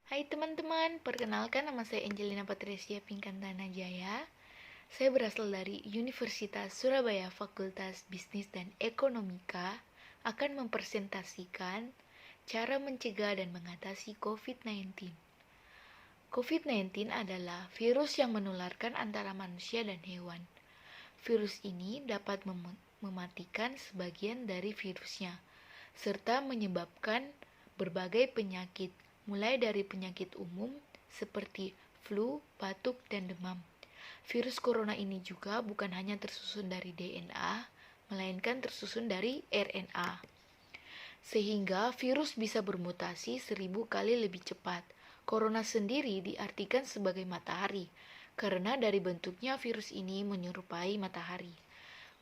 Hai teman-teman, perkenalkan nama saya Angelina Patricia Pinkantanah Jaya. Saya berasal dari Universitas Surabaya Fakultas Bisnis dan Ekonomika, akan mempresentasikan cara mencegah dan mengatasi COVID-19. COVID-19 adalah virus yang menularkan antara manusia dan hewan. Virus ini dapat mematikan sebagian dari virusnya, serta menyebabkan berbagai penyakit, mulai dari penyakit umum seperti flu, batuk, dan demam. Virus corona ini juga bukan hanya tersusun dari DNA, melainkan tersusun dari RNA. Sehingga virus bisa bermutasi 1000 kali lebih cepat. Corona sendiri diartikan sebagai matahari, karena dari bentuknya virus ini menyerupai matahari.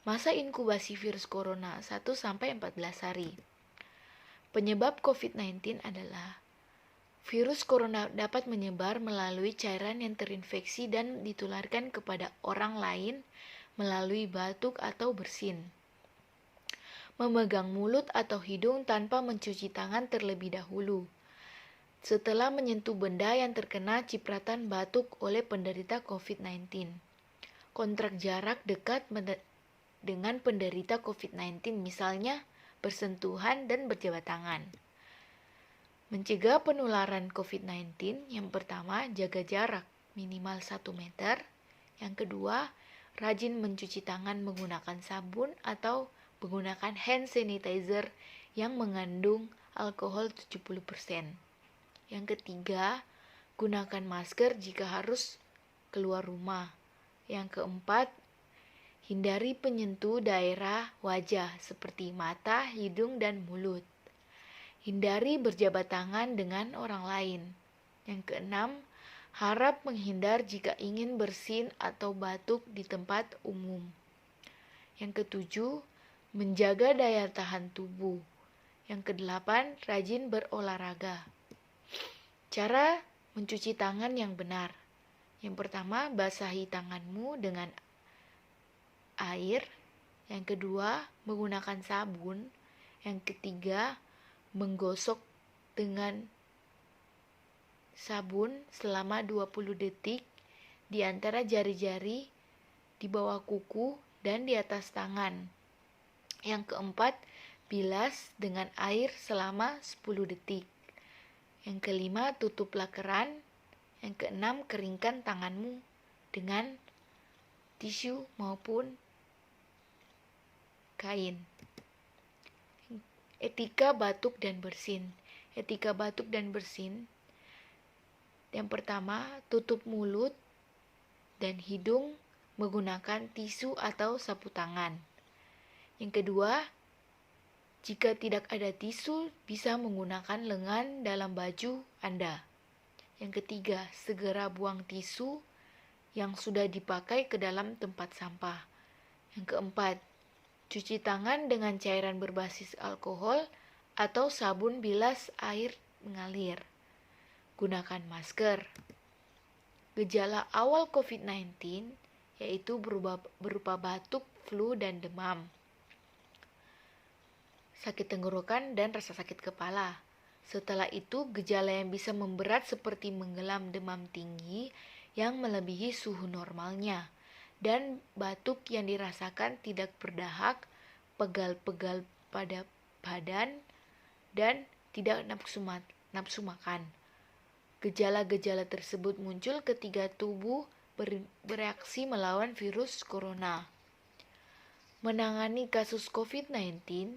Masa inkubasi virus corona 1-14 hari. Penyebab COVID-19 adalah virus corona dapat menyebar melalui cairan yang terinfeksi dan ditularkan kepada orang lain melalui batuk atau bersin, memegang mulut atau hidung tanpa mencuci tangan terlebih dahulu, setelah menyentuh benda yang terkena cipratan batuk oleh penderita COVID-19, kontak jarak dekat dengan penderita COVID-19, misalnya bersentuhan dan berjabat tangan. Mencegah penularan COVID-19, yang pertama, jaga jarak minimal 1 meter. Yang kedua, rajin mencuci tangan menggunakan sabun atau menggunakan hand sanitizer yang mengandung alkohol 70%. Yang ketiga, gunakan masker jika harus keluar rumah. Yang keempat, hindari penyentuh daerah wajah seperti mata, hidung, dan mulut. Hindari berjabat tangan dengan orang lain. Yang keenam, harap menghindar jika ingin bersin atau batuk di tempat umum. Yang ketujuh, menjaga daya tahan tubuh. Yang kedelapan, rajin berolahraga. Cara mencuci tangan yang benar. Yang pertama, basahi tanganmu dengan air. Yang kedua, menggunakan sabun. Yang ketiga, menggosok dengan sabun selama 20 detik di antara jari-jari, di bawah kuku, dan di atas tangan. Yang keempat, bilas dengan air selama 10 detik. Yang kelima, tutuplah keran. Yang keenam, keringkan tanganmu dengan tisu maupun kain. Etika batuk dan bersin. Etika batuk dan bersin. Yang pertama, tutup mulut dan hidung menggunakan tisu atau sapu tangan. Yang kedua, jika tidak ada tisu, bisa menggunakan lengan dalam baju Anda. Yang ketiga, segera buang tisu yang sudah dipakai ke dalam tempat sampah. Yang keempat, cuci tangan dengan cairan berbasis alkohol atau sabun bilas air mengalir. Gunakan masker. Gejala awal COVID-19 yaitu berupa batuk, flu, dan demam, sakit tenggorokan, dan rasa sakit kepala. Setelah itu, gejala yang bisa memberat seperti menggelam, demam tinggi yang melebihi suhu normalnya, dan batuk yang dirasakan tidak berdahak, pegal-pegal pada badan, dan tidak nafsu makan. Gejala-gejala tersebut muncul ketika tubuh bereaksi melawan virus corona. Menangani kasus COVID-19,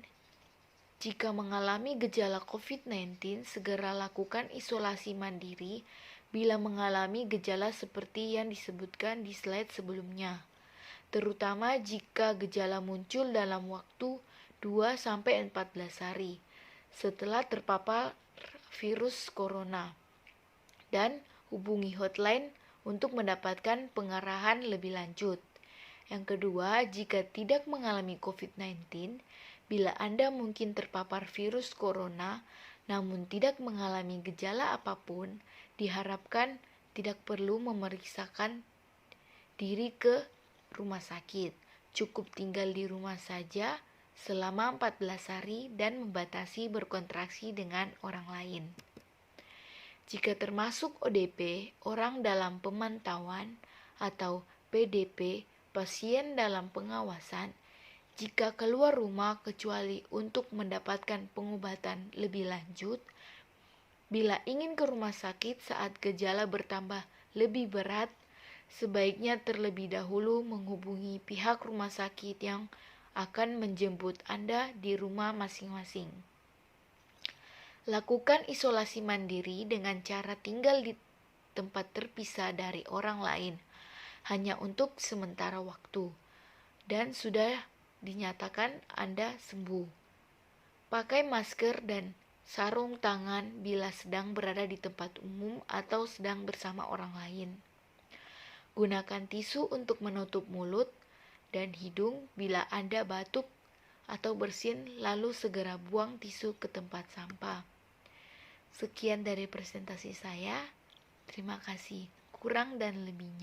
jika mengalami gejala COVID-19, segera lakukan isolasi mandiri bila mengalami gejala seperti yang disebutkan di slide sebelumnya, terutama jika gejala muncul dalam waktu 2-14 hari setelah terpapar virus corona, dan hubungi hotline untuk mendapatkan pengarahan lebih lanjut. Yang kedua, jika tidak mengalami COVID-19, bila Anda mungkin terpapar virus corona namun tidak mengalami gejala apapun, diharapkan tidak perlu memeriksakan diri ke rumah sakit. Cukup tinggal di rumah saja selama 14 hari dan membatasi berkontraksi dengan orang lain. Jika termasuk ODP, orang dalam pemantauan, atau PDP, pasien dalam pengawasan, jika keluar rumah kecuali untuk mendapatkan pengobatan lebih lanjut, bila ingin ke rumah sakit saat gejala bertambah lebih berat, sebaiknya terlebih dahulu menghubungi pihak rumah sakit yang akan menjemput Anda di rumah masing-masing. Lakukan isolasi mandiri dengan cara tinggal di tempat terpisah dari orang lain, hanya untuk sementara waktu, dan sudah dinyatakan Anda sembuh. Pakai masker dan sarung tangan bila sedang berada di tempat umum atau sedang bersama orang lain. Gunakan tisu untuk menutup mulut dan hidung bila Anda batuk atau bersin, lalu segera buang tisu ke tempat sampah. Sekian dari presentasi saya. Terima kasih. Kurang dan lebihnya.